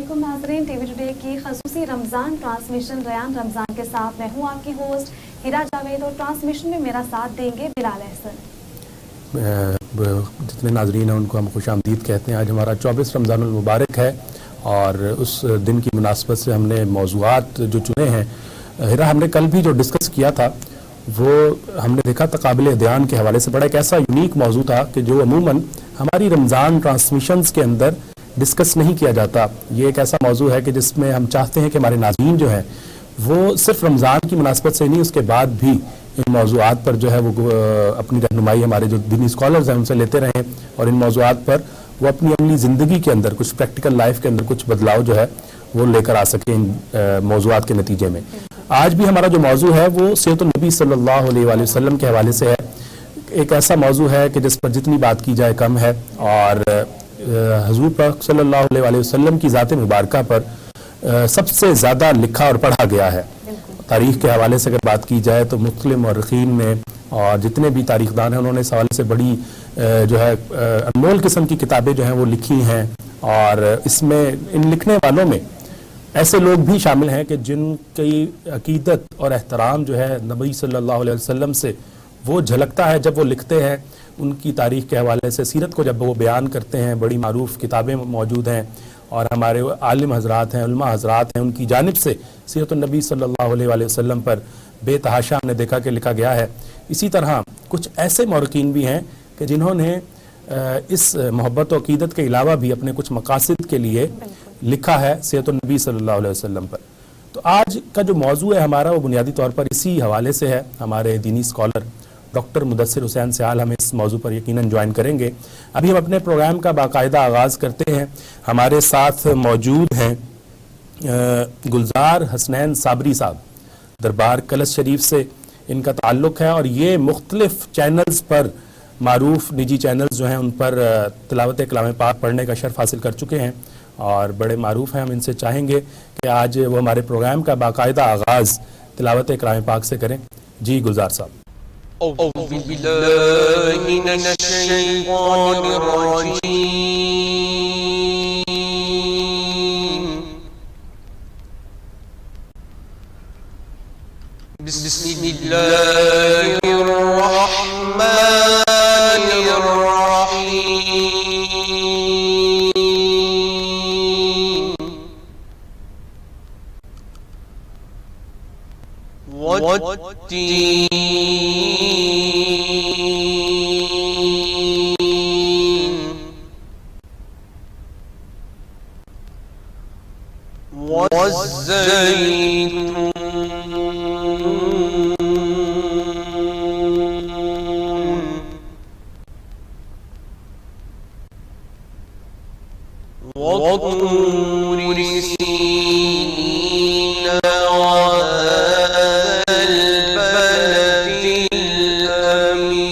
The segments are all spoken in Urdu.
علیکم ناظرین، ٹی وی ٹوڈے کی خصوصی رمضان ٹرانسمیشن ریان رمضان کے ساتھ میں ہوں آپ کی ہوسٹ ہیرا جاوید، اور ٹرانسمیشن میں میرا ساتھ دیں گے بلال احسن۔ جتنے ناظرین ہیں ان کو ہم خوش آمدید کہتے ہیں۔ آج ہمارا 24 رمضان المبارک ہے اور اس دن کی مناسبت سے ہم نے موضوعات جو چنے ہیں، ہیرا ہم نے کل بھی جو ڈسکس کیا تھا وہ ہم نے دیکھا تقابل ادیان کے حوالے سے بڑا ایک ایسا یونیک موضوع تھا کہ جو عموماً ہماری رمضان ٹرانسمیشنز کے اندر ڈسکس نہیں کیا جاتا۔ یہ ایک ایسا موضوع ہے کہ جس میں ہم چاہتے ہیں کہ ہمارے ناظرین جو ہیں وہ صرف رمضان کی مناسبت سے نہیں، اس کے بعد بھی ان موضوعات پر جو ہے وہ اپنی رہنمائی ہمارے جو دینی اسکالرز ہیں ان سے لیتے رہیں، اور ان موضوعات پر وہ اپنی عملی زندگی کے اندر کچھ پریکٹیکل لائف کے اندر کچھ بدلاؤ جو ہے وہ لے کر آ سکیں ان موضوعات کے نتیجے میں۔ آج بھی ہمارا جو موضوع ہے وہ سیرت النبی صلی اللہ علیہ وآلہ وسلم کے حوالے سے ہے۔ ایک ایسا موضوع ہے کہ جس پر جتنی بات کی جائے کم ہے، اور حضور پاک صلی اللہ علیہ وآلہ وسلم کی ذات مبارکہ پر سب سے زیادہ لکھا اور پڑھا گیا ہے۔ تاریخ کے حوالے سے اگر بات کی جائے تو مختلف مورخین میں اور جتنے بھی تاریخ دان ہیں انہوں نے اس حوالے سے بڑی جو ہے انمول قسم کی کتابیں جو ہیں وہ لکھی ہیں، اور اس میں ان لکھنے والوں میں ایسے لوگ بھی شامل ہیں کہ جن کی عقیدت اور احترام جو ہے نبی صلی اللہ علیہ وسلم سے وہ جھلکتا ہے جب وہ لکھتے ہیں۔ ان کی تاریخ کے حوالے سے سیرت کو جب وہ بیان کرتے ہیں، بڑی معروف کتابیں موجود ہیں، اور ہمارے عالم حضرات ہیں، علماء حضرات ہیں، ان کی جانب سے سیرت النبی صلی اللہ علیہ وآلہ وسلم پر بے تحاشا ہم نے دیکھا کہ لکھا گیا ہے۔ اسی طرح کچھ ایسے مورخین بھی ہیں کہ جنہوں نے اس محبت و عقیدت کے علاوہ بھی اپنے کچھ مقاصد کے لیے لکھا ہے سیرت النبی صلی اللہ علیہ وسلم پر۔ تو آج کا جو موضوع ہے ہمارا وہ بنیادی طور پر اسی حوالے سے ہے۔ ہمارے دینی اسکالر ڈاکٹر مدثر حسین سیال ہمیں اس موضوع پر یقیناً جوائن کریں گے۔ ابھی ہم اپنے پروگرام کا باقاعدہ آغاز کرتے ہیں۔ ہمارے ساتھ موجود ہیں گلزار حسنین صابری صاحب، دربار کلش شریف سے ان کا تعلق ہے، اور یہ مختلف چینلز پر معروف نجی چینلز جو ہیں ان پر تلاوت کلام پاک پڑھنے کا شرف حاصل کر چکے ہیں اور بڑے معروف ہیں۔ ہم ان سے چاہیں گے کہ آج وہ ہمارے پروگرام کا باقاعدہ آغاز تلاوت کلام پاک سے کریں۔ جی گلزار صاحب۔ اعوذ باللہ من الشیطان الرجیم، بسم اللہ الرحمن الرحیم، والتین والزیتون وطور سینین وهذا البلد الأمین،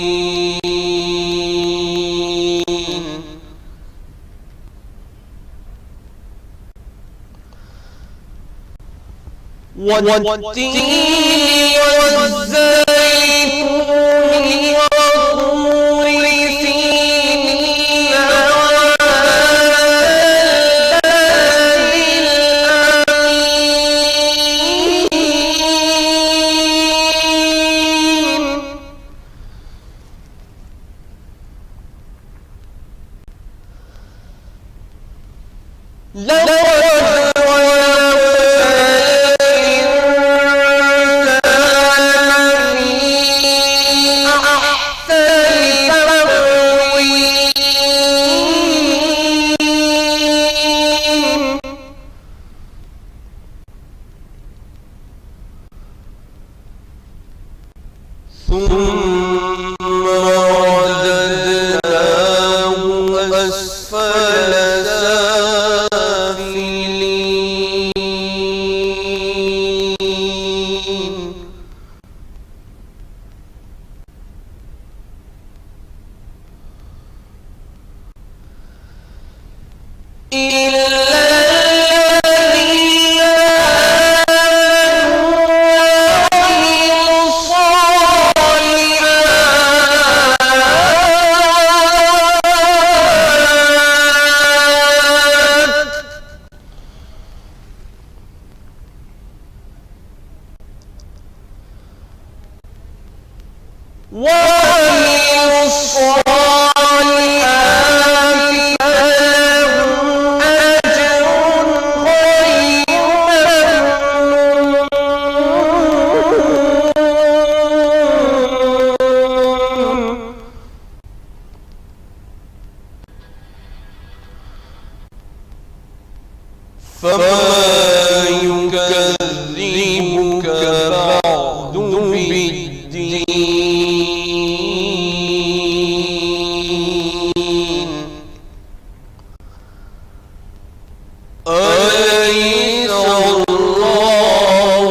والتین والزیتون وطور سینین فما يكذبك بعد بالدين أليس الله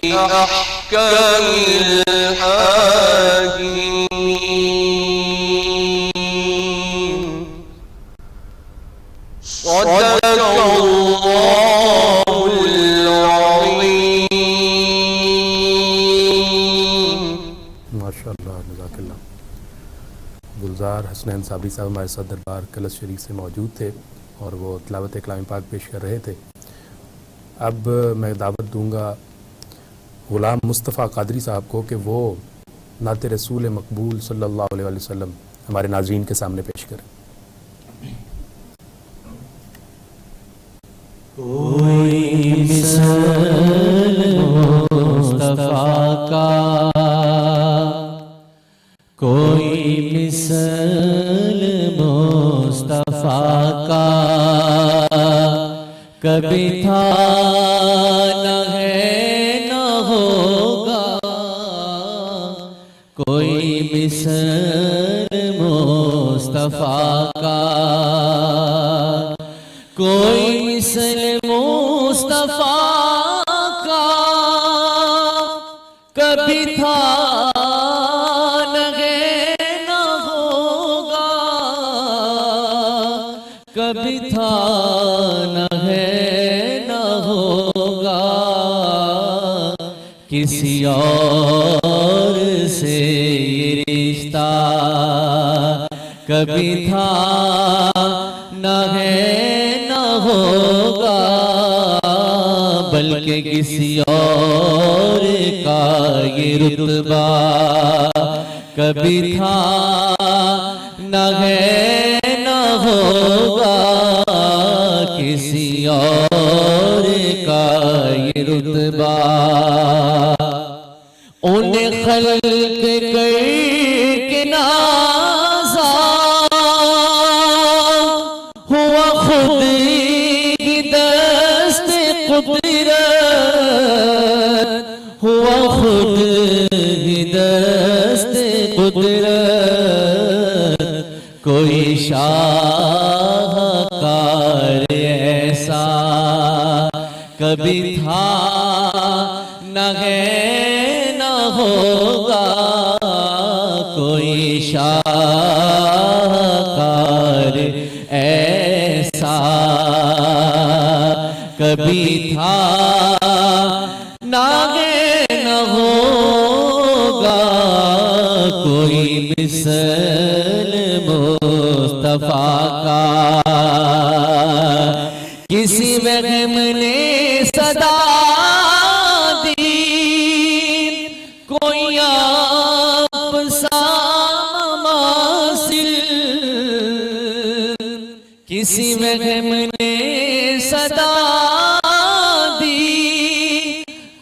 بأحكم الحاكمين صدق الله العظيم. ماشاء اللہ، جزاک اللہ. گلزار حسنین صابری صاحب ہمارے ساتھ دربار کلس شریف سے موجود تھے اور وہ تلاوت کلام پاک پیش کر رہے تھے. اب میں دعوت دوں گا غلام مصطفیٰ قادری صاحب کو کہ وہ نعت رسول مقبول صلی اللہ علیہ وسلم ہمارے ناظرین کے سامنے پیش کریں. کوئی مثل مصطفیٰ کا، کوئی مثل مصطفیٰ کا کبھی تھا نہ ہے نہ ہوگا. کوئی مثل مصطفیٰ کا، کوئی مثل مصطفیٰ کا کبھی تھا نہ ہے نہ ہوگا. کبھی تھا نہ ہے نہ ہوگا. کسی اور سے یہ رشتہ کبھی تھا نہ ہے نہ ہوگا. بلکہ کسی اور کا یہ رتبہ کبھی تھا نہ ہے نہ ہوگا. کسی اور کا یہ رتبہ انہیں خلق کر کے نازا ہوا خود ہی دست قدرت. ہوا خود ہی دست قدرت. کوئی شاہکار ایسا کبھی تھا نہ ہے نہ ہوگا. کوئی شاہکار ایسا کبھی تھا نہ ہے نہ ہوگا. کوئی مثل مصطفیٰ کا کسی وہم نے صدا دی. کوئی آپ سا مماثل کسی وہم نے صدا دی.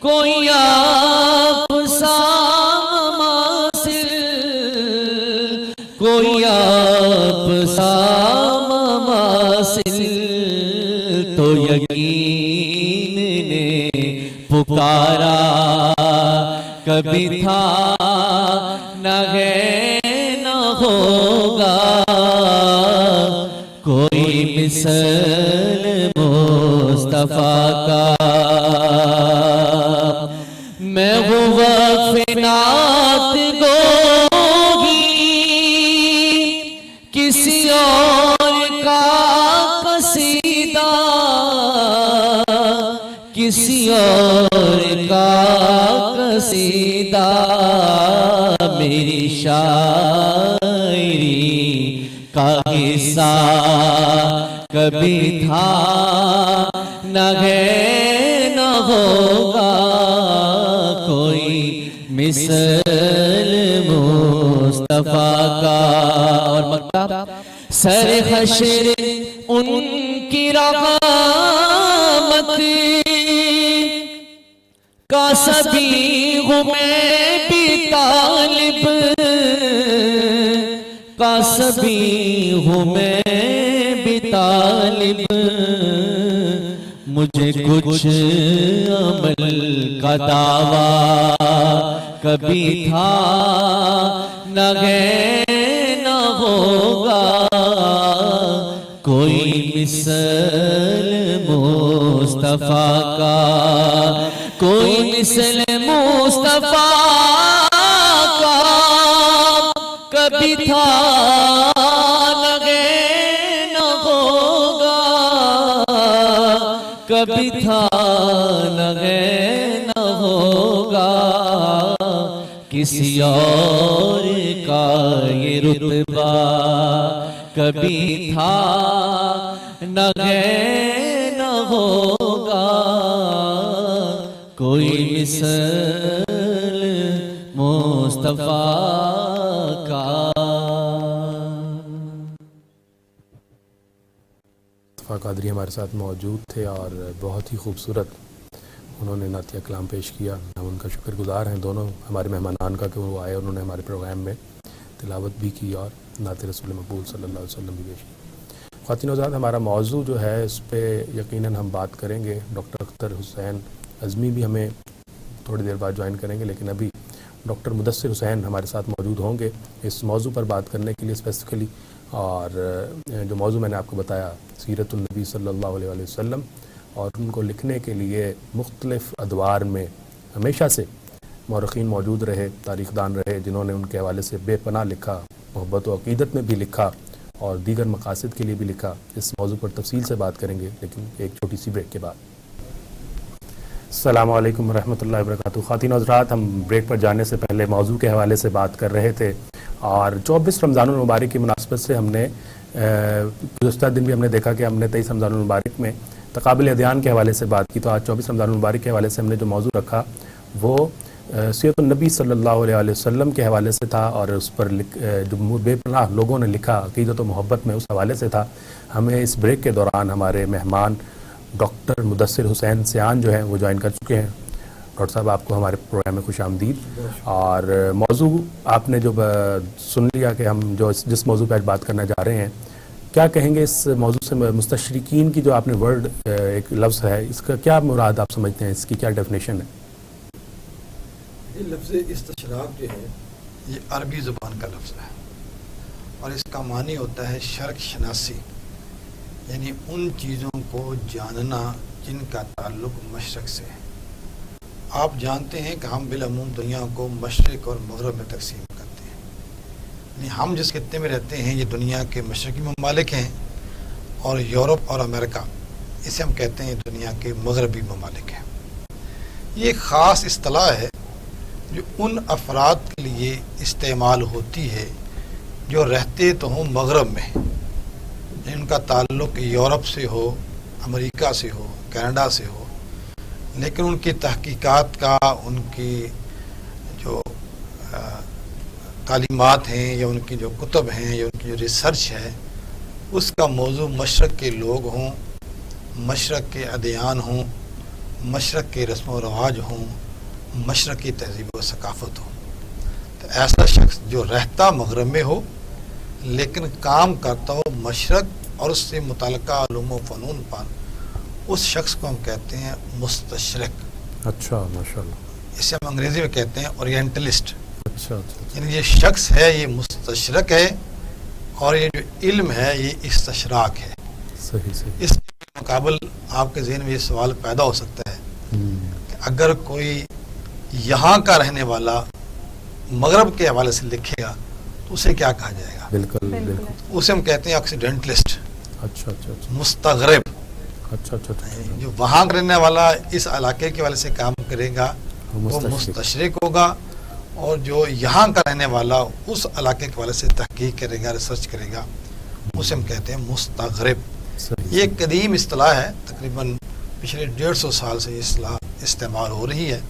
کوئی آپ سا مماثل کوئی آپ سا مماثل. تو یقین نے پکارا کبھی تھا نہ ہے نہ ہوگا. کوئی مثل مصطفیٰ کا. میں ہوں وقف نعت گوگی کسی اور کا قصیدہ. کسی اور کا قصیدہ. میری شاعری کا حصہ کبھی تھا نہ ہے نہ ہوگا. کوئی مثل مصطفیٰ کا. اور مکہ سر حشر ان کی رحمت کا سبھی ہوں میں بھی طالب. کا سبھی ہوں میں بھی طالب. مجھے کچھ عمل کا دعویٰ کبھی تھا نہ ہے نہ ہوگا، کوئی مثل مصطفیٰ کا، کوئی مثل مصطفیٰ کا کبھی تھا نہ ہے نہ ہوگا، کبھی تھا نہ ہے نہ ہوگا، کسی اور کا یہ رتبہ کبھی تھا نہ ہے نہ ہوگا، کوئی مثل مصطفیٰ کا۔ مصطفیٰ قادری ہمارے ساتھ موجود تھے اور بہت ہی خوبصورت انہوں نے نعتیہ کلام پیش کیا۔ ہم ان کا شکر گزار ہیں دونوں ہمارے مہمانان کا کہ وہ آئے، انہوں نے ہمارے پروگرام میں تلاوت بھی کی اور نعت رسول مقبول صلی اللہ علیہ وسلم بھی پیش کی۔ خواتین و حضرات، ہمارا موضوع جو ہے اس پہ یقیناً ہم بات کریں گے۔ ڈاکٹر اختر حسین عزمی بھی ہمیں تھوڑی دیر بعد جوائن کریں گے، لیکن ابھی ڈاکٹر مدثر حسین ہمارے ساتھ موجود ہوں گے اس موضوع پر بات کرنے کے لیے اسپیسیفکلی۔ اور جو موضوع میں نے آپ کو بتایا سیرت النبی صلی اللہ علیہ وسلم، اور ان کو لکھنے کے لیے مختلف ادوار میں ہمیشہ سے مورخین موجود رہے، تاریخ دان رہے، جنہوں نے ان کے حوالے سے بے پناہ لکھا، محبت و عقیدت میں بھی لکھا اور دیگر مقاصد کے لیے بھی لکھا۔ اس موضوع پر تفصیل سے بات کریں گے، لیکن ایک چھوٹی سی بریک کے بعد۔ السلام علیکم ورحمۃ اللہ وبرکاتہ۔ خواتین و حضرات، ہم بریک پر جانے سے پہلے موضوع کے حوالے سے بات کر رہے تھے، اور 24 رمضان المبارک کی مناسبت سے ہم نے گزشتہ دن بھی ہم نے دیکھا کہ ہم نے 23 رمضان المبارک میں تقابل ادیان کے حوالے سے بات کی، تو آج 24 رمضان المبارک کے حوالے سے ہم نے جو موضوع رکھا وہ سیرت النبی صلی اللہ علیہ وسلم کے حوالے سے تھا، اور اس پر جو بے پناہ لوگوں نے لکھا عقیدت و محبت میں، اس حوالے سے تھا۔ ہمیں اس بریک کے دوران ہمارے مہمان ڈاکٹر مدثر حسین سیان جو ہیں وہ جوائن کر چکے ہیں۔ ڈاکٹر صاحب، آپ کو ہمارے پروگرام میں خوش آمدید۔ اور موضوع آپ نے جو سن لیا کہ ہم جو جس موضوع پہ آج بات کرنا جا رہے ہیں، کیا کہیں گے اس موضوع سے؟ مستشرقین کی جو آپ نے ورڈ ایک لفظ ہے، اس کا کیا مراد آپ سمجھتے ہیں؟ اس کی کیا ڈیفینیشن ہے؟ یہ لفظ استشراق جو ہے یہ عربی زبان کا لفظ ہے، اور اس کا معنی ہوتا ہے شرک شناسی، یعنی ان چیزوں کو جاننا جن کا تعلق مشرق سے ہے۔ آپ جانتے ہیں کہ ہم بالعموم دنیا کو مشرق اور مغرب میں تقسیم کرتے ہیں، یعنی ہم جس خطے میں رہتے ہیں یہ دنیا کے مشرقی ممالک ہیں، اور یورپ اور امریکہ اسے ہم کہتے ہیں دنیا کے مغربی ممالک ہیں۔ یہ خاص اصطلاح ہے جو ان افراد کے لیے استعمال ہوتی ہے جو رہتے تو ہوں مغرب میں، ان کا تعلق یورپ سے ہو، امریکہ سے ہو، کینیڈا سے ہو، لیکن ان کی تحقیقات کا، ان کی جو تعلیمات ہیں یا ان کی جو کتب ہیں یا ان کی جو ریسرچ ہے، اس کا موضوع مشرق کے لوگ ہوں، مشرق کے ادیان ہوں، مشرق کے رسم و رواج ہوں، مشرق کی تہذیب و ثقافت ہو۔ تو ایسا شخص جو رہتا مغرب میں ہو لیکن کام کرتا ہو مشرق اور اس سے متعلقہ علوم و فنون پر، اس شخص کو ہم کہتے ہیں مستشرق۔ اچھا، ماشاءاللہ۔ اسے ہم انگریزی میں کہتے ہیں اورینٹلسٹ۔ اچھا، یعنی یہ شخص ہے یہ مستشرق ہے، اور یہ جو علم ہے یہ استشراق ہے۔ صحیح۔ اس کے مقابل آپ کے ذہن میں یہ سوال پیدا ہو سکتا ہے کہ اگر کوئی یہاں کا رہنے والا مغرب کے حوالے سے لکھے گا تو اسے کیا کہا جائے گا؟ بالکل۔ اسے ہم کہتے ہیں آکسیڈنٹلسٹ، اچھا، مستغرب۔ اچھا۔ جو وہاں کا رہنے والا اس علاقے کے حوالے سے کام کرے گا وہ مستشرق ہوگا، اور جو یہاں کا رہنے والا اس علاقے کے حوالے سے تحقیق کرے گا، ریسرچ کرے گا، اسے ہم کہتے ہیں مستغرب۔ یہ ایک قدیم اصطلاح ہے، تقریباً پچھلے 150 سال سے یہ اصطلاح استعمال ہو رہی ہے،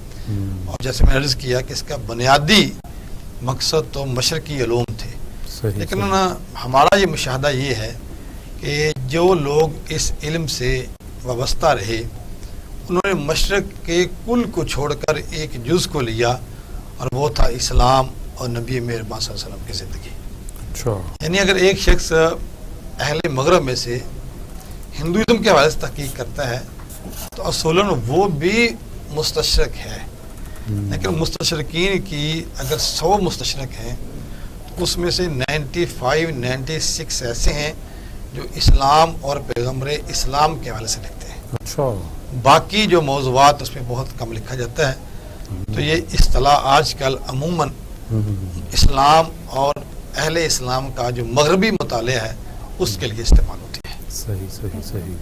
اور جیسے میں نے عرض کیا کہ اس کا بنیادی مقصد تو مشرقی علوم تھے، لیکن ہمارا یہ مشاہدہ یہ ہے کہ جو لوگ اس علم سے وابستہ رہے انہوں نے مشرق کے کل کو چھوڑ کر ایک جز کو لیا، اور وہ تھا اسلام اور نبی مہربان صلی اللہ علیہ وسلم کی زندگی۔ اچھا، یعنی اگر ایک شخص اہل مغرب میں سے ہندوازم کے حوالے سے تحقیق کرتا ہے تو اصولاً وہ بھی مستشرق ہے، لیکن مستشرقین کی اگر 100 مستشرق ہیں تو اس میں سے 96 ایسے ہیں جو اسلام اور پیغمبر اسلام کے حوالے سے لکھتے ہیں. اچھا. باقی جو موضوعات اس میں بہت کم لکھا جاتا ہے. تو یہ اصطلاح آج کل عموماً اسلام اور اہل اسلام کا جو مغربی مطالعہ ہے اس کے لیے استعمال ہوتی ہے. صحیح.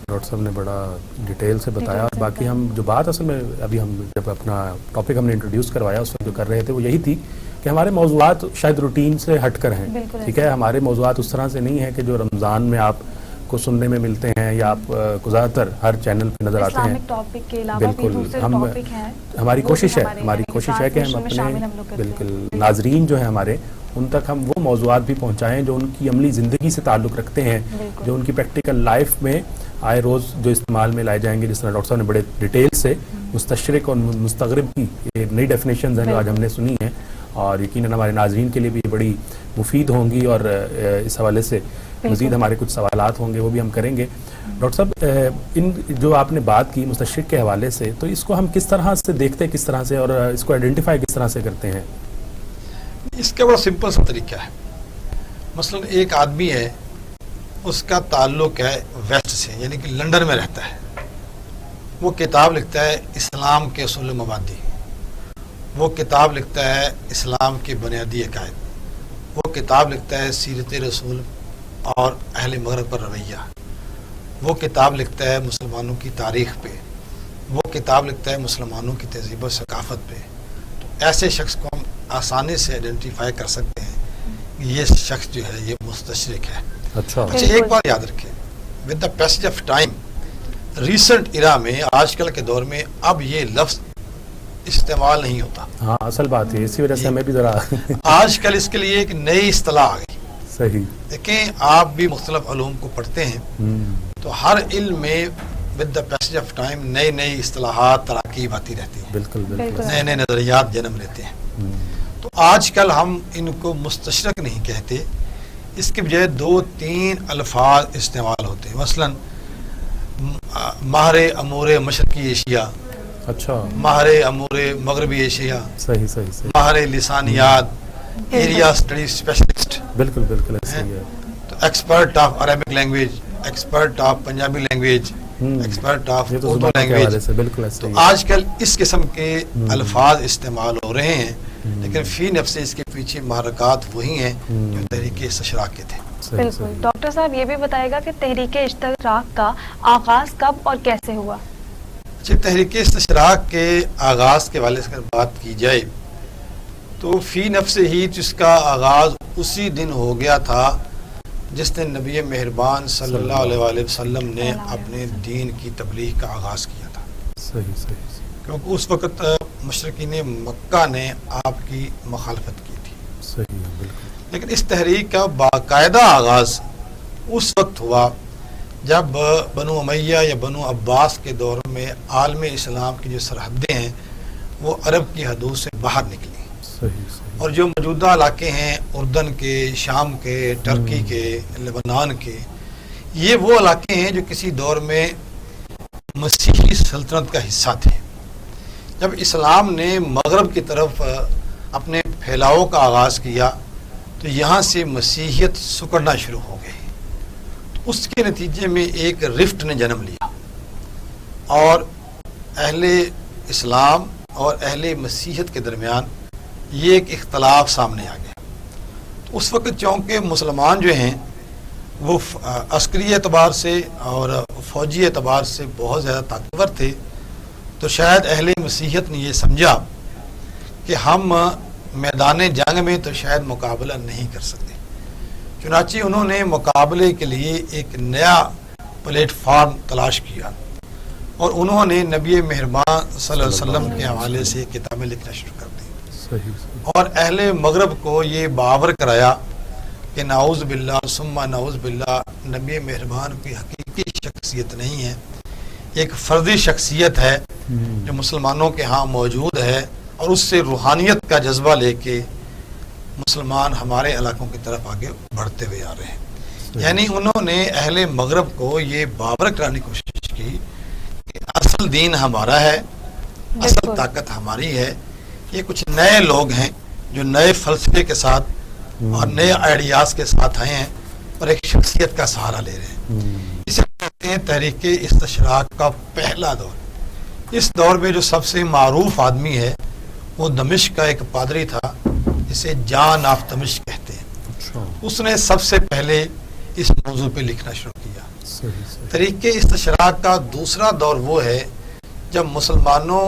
ڈاکٹر صاحب نے بڑا ڈیٹیل سے بتایا. اور باقی ہم جو بات اصل میں ابھی ہم جب اپنا ٹاپک ہم نے انٹروڈیوس کروایا اس وقت جو کر رہے تھے وہ یہی تھی کہ ہمارے موضوعات شاید روٹین سے ہٹ کر ہیں. ٹھیک ہے، ہمارے موضوعات اس طرح سے نہیں ہیں کہ جو رمضان میں آپ کو سننے میں ملتے ہیں یا آپ کو زیادہ تر ہر چینل پہ نظر آتے ہیں. بالکل. ہماری کوشش ہے کہ ہم اپنے بالکل ناظرین جو ہیں ہمارے ان تک ہم وہ موضوعات بھی پہنچائیں جو ان کی عملی زندگی سے تعلق رکھتے ہیں، جو ان کی پریکٹیکل لائف میں آئے روز جو استعمال میں لائے جائیں گے. جس طرح ڈاکٹر صاحب نے بڑے ڈیٹیل سے مستشرق اور مستغرب کی نئی ڈیفینیشنز ہیں جو آج ہم نے سنی ہیں، اور یقیناً ہمارے ناظرین کے لیے بھی بڑی مفید ہوں گی. اور اس حوالے سے مزید ہمارے کچھ سوالات ہوں گے، وہ بھی ہم کریں گے. ڈاکٹر صاحب، ان جو آپ نے بات کی مستشرق کے حوالے سے، تو اس کو ہم کس طرح سے دیکھتے ہیں، کس طرح سے، اور اس کو آئیڈینٹیفائی کس طرح سے کرتے ہیں؟ اس کا بڑا سمپل سا طریقہ ہے. مثلا ایک آدمی ہے، اس کا تعلق ہے ویسٹ سے، یعنی کہ لندن میں رہتا ہے. وہ کتاب لکھتا ہے اسلام کے اصول و مبادی، وہ کتاب لکھتا ہے اسلام کے بنیادی عقائد، وہ کتاب لکھتا ہے سیرت رسول اور اہل مغرب پر رویہ، وہ کتاب لکھتا ہے مسلمانوں کی تاریخ پہ، وہ کتاب لکھتا ہے مسلمانوں کی تہذیب و ثقافت پہ. تو ایسے شخص کو ہم آسانی سے آئیڈینٹیفائی کر سکتے ہیں کہ یہ شخص جو ہے یہ مستشرق ہے. اچھا. ایک بات یاد رکھیں، with the passage of time, recent era میں، آج کل کے دور میں اب یہ لفظ استعمال نہیں ہوتا. ہاں، اصل بات ہے، اسی وجہ سے ہمیں بھی ذرا آج کل اس کے لیے ایک نئی اصطلاح آ گئی. صحیح. دیکھیں، آپ بھی مختلف علوم کو پڑھتے ہیں تو ہر علم میں with the passage of time نئی اصطلاحات تراکیب آتی رہتی ہیں. بالکل. نئے نظریات جنم لیتے ہیں. تو آج کل ہم ان کو مستشرق نہیں کہتے، اس کے بجائے 2-3 الفاظ استعمال ہوتے ہیں. مثلا ماہر امور مشرقی ایشیا، اچھا، ماہر امور مغربی ایشیا، صحیح. ماہر لسانیات، ایریا اسٹڈی اسپیشلسٹ. بالکل ایسا ہی ہے. تو expert of Arabic language, expert of Punjabi language, expert of Urdu language. بالکل ایسا تو ہی. آج کل اس قسم کے الفاظ استعمال ہو رہے ہیں، لیکن فی نفس اس کے پیچھے محرکات وہی ہیں جو تحریک استشراق کے تھے. بالکل. ڈاکٹر صاحب یہ بھی بتائے گا کہ تحریک اشتراک کا آغاز کب اور کیسے ہوا؟ تحریک استشراق کے آغاز کے حوالے سے بات کی جائے تو فی نفس ہی جس کا آغاز اسی دن ہو گیا تھا جس دن نبی مہربان صلی اللہ علیہ وآلہ وسلم نے اپنے دین کی تبلیغ کا آغاز کیا تھا. صحیح. کیونکہ اس وقت مشرکین مکہ نے آپ کی مخالفت کی تھی. صحیح. بالکل. لیکن اس تحریک کا باقاعدہ آغاز اس وقت ہوا جب بنو امیہ یا بنو عباس کے دور میں عالم اسلام کی جو سرحدیں ہیں وہ عرب کی حدود سے باہر نکلی. صحیح. اور جو موجودہ علاقے ہیں اردن کے، شام کے، ٹرکی کے، لبنان کے، یہ وہ علاقے ہیں جو کسی دور میں مسیحی سلطنت کا حصہ تھے. جب اسلام نے مغرب کی طرف اپنے پھیلاؤ کا آغاز کیا تو یہاں سے مسیحیت سکڑنا شروع ہو گئی. اس کے نتیجے میں ایک رفٹ نے جنم لیا اور اہل اسلام اور اہل مسیحیت کے درمیان یہ ایک اختلاف سامنے آ گیا. تو اس وقت چونکہ مسلمان جو ہیں وہ عسکری اعتبار سے اور فوجی اعتبار سے بہت زیادہ طاقتور تھے، تو شاید اہل مسیحیت نے یہ سمجھا کہ ہم میدان جنگ میں تو شاید مقابلہ نہیں کر سکتے. چنانچہ انہوں نے مقابلے کے لیے ایک نیا پلیٹ فارم تلاش کیا اور انہوں نے نبی مہربان صلی اللہ علیہ وسلم کے حوالے سے کتابیں لکھنا شروع کر دی اور اہل مغرب کو یہ باور کرایا کہ نعوذ باللہ ثم نعوذ باللہ نبی مہربان کی حقیقی شخصیت نہیں ہے، ایک فردی شخصیت ہے جو مسلمانوں کے ہاں موجود ہے اور اس سے روحانیت کا جذبہ لے کے مسلمان ہمارے علاقوں کی طرف آگے بڑھتے ہوئے آ رہے ہیں. یعنی انہوں نے اہل مغرب کو یہ باور کرانے کی کوشش کی اصل دین ہمارا ہے، اصل طاقت ہماری ہے. یہ کچھ نئے لوگ ہیں جو نئے فلسفے کے ساتھ اور نئے آئیڈیاز کے ساتھ آئے ہیں اور ایک شخصیت کا سہارا لے رہے ہیں. اسے کہتے ہیں تحریک استشراق کا پہلا دور. اس دور میں جو سب سے معروف آدمی ہے وہ دمشق کا ایک پادری تھا جسے جان آف دمشق کہتے ہیں. اس نے سب سے پہلے اس موضوع پہ لکھنا شروع کیا. تحریک استشراق کا دوسرا دور وہ ہے جب مسلمانوں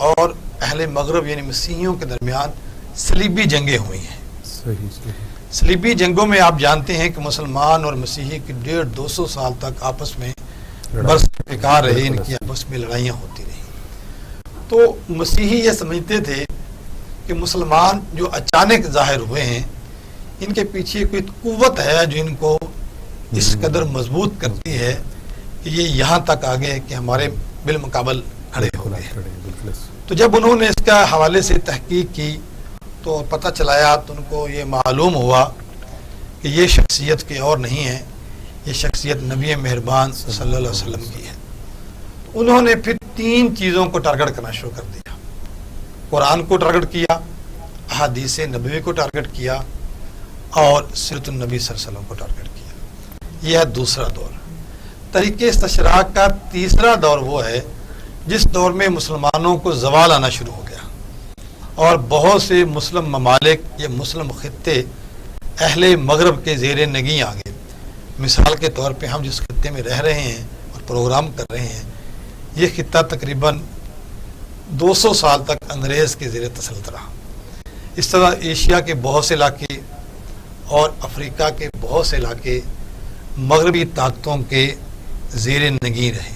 اور اہل مغرب یعنی مسیحیوں کے درمیان صلیبی جنگیں ہوئی ہیں. صلیبی جنگوں میں آپ جانتے ہیں کہ مسلمان اور مسیحی کی 150-200 سال تک آپس میں برس پیکار رہے، ان کی آپس میں لڑائیاں ہوتی رہی. تو مسیحی یہ سمجھتے تھے کہ مسلمان جو اچانک ظاہر ہوئے ہیں ان کے پیچھے کوئی قوت ہے جو ان کو اس قدر مضبوط کرتی ہے کہ یہ یہاں تک آگے کہ ہمارے بالمقابل کھڑے ہو گئے. تو جب انہوں نے اس کا حوالے سے تحقیق کی تو پتہ چلایا تو ان کو یہ معلوم ہوا کہ یہ شخصیت کے اور نہیں ہے، یہ شخصیت نبی مہربان صلی اللہ علیہ وسلم کی ہے. انہوں نے پھر 3 چیزوں کو ٹارگٹ کرنا شروع کر دیا. قرآن کو ٹارگٹ کیا، احادیث نبوی کو ٹارگٹ کیا اور سیرت النبی صلی اللہ علیہ وسلم کو ٹارگٹ کیا. یہ ہے دوسرا دور. تحریک استشراق کا تیسرا دور وہ ہے جس دور میں مسلمانوں کو زوال آنا شروع ہو گیا اور بہت سے مسلم ممالک یا مسلم خطے اہل مغرب کے زیر نگیں آ گئے. مثال کے طور پہ ہم جس خطے میں رہ رہے ہیں اور پروگرام کر رہے ہیں یہ خطہ تقریباً 200 سال تک انگریز کے زیر تسلط رہا. اس طرح ایشیا کے بہت سے علاقے اور افریقہ کے بہت سے علاقے مغربی طاقتوں کے زیر نگیں رہے.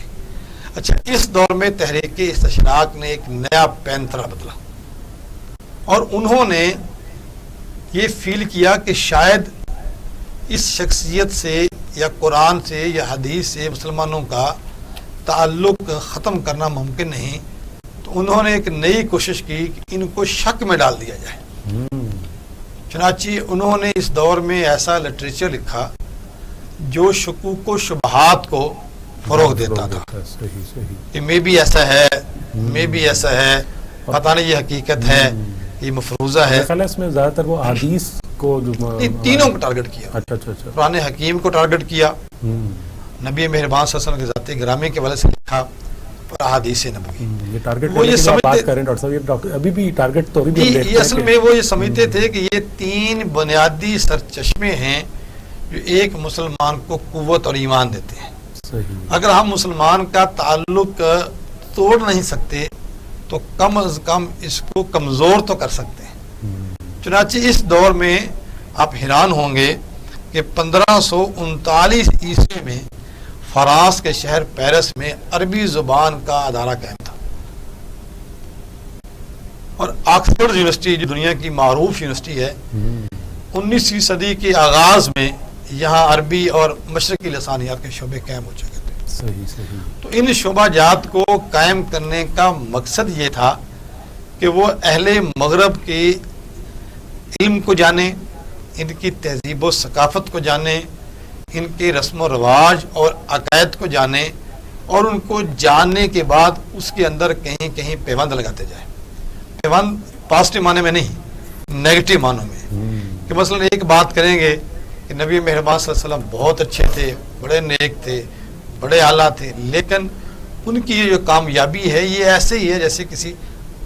اچھا، اس دور میں تحریک استشراق نے ایک نیا پینترا بدلا اور انہوں نے یہ فیل کیا کہ شاید اس شخصیت سے یا قرآن سے یا حدیث سے مسلمانوں کا تعلق ختم کرنا ممکن نہیں. تو انہوں نے ایک نئی کوشش کی کہ ان کو شک میں ڈال دیا جائے. چنانچہ انہوں نے اس دور میں ایسا لٹریچر لکھا جو شکوک و شبہات کو فروغ دیتا تھا کہ میں بھی ایسا ہے، میں بھی ایسا ہے، پتہ نہیں یہ حقیقت ہے، یہ مفروضہ ہے. اس میں زیادہ تر وہ حدیث کو تینوں کو ٹارگٹ کیا. اچھا قرآن حکیم کو ٹارگٹ کیا، نبی مہربان صلی اللہ علیہ وسلم کے ذات گرامی کے والے سے لکھا اور احادیث نبوی. یہ ٹارگٹ وہ یہ بات کر رہے ہیں ڈاکٹر صاحب، یہ ابھی بھی ٹارگٹ تو ابھی بھی یہ اصل میں وہ یہ سمجھتے تھے کہ یہ 3 بنیادی سرچشمے ہیں جو ایک مسلمان کو قوت اور ایمان دیتے ہیں. اگر ہم مسلمان کا تعلق توڑ نہیں سکتے تو کم از کم اس کو کمزور تو کر سکتے ہیں. چنانچہ اس دور میں آپ حیران ہوں گے کہ 1539 عیسوی میں فرانس کے شہر پیرس میں عربی زبان کا ادارہ قائم تھا اور آکسفورڈ یونیورسٹی جو دنیا کی معروف یونیورسٹی ہے 19ویں صدی کے آغاز میں یہاں عربی اور مشرقی لسانیات کے شعبے قائم ہو چکے تھے. تو ان شعبہ جات کو قائم کرنے کا مقصد یہ تھا کہ وہ اہل مغرب کے علم کو جانیں، ان کی تہذیب و ثقافت کو جانیں، ان کے رسم و رواج اور عقائد کو جانیں اور ان کو جاننے کے بعد اس کے اندر کہیں کہیں پیوند لگاتے جائیں. پیوند پازیٹیو معنی میں نہیں، نیگیٹو معنوں میں. کہ مثلا ایک بات کریں گے کہ نبی مہربان صلی اللہ علیہ وسلم بہت اچھے تھے، بڑے نیک تھے، بڑے اعلیٰ تھے، لیکن ان کی جو کامیابی ہے یہ ایسے ہی ہے جیسے کسی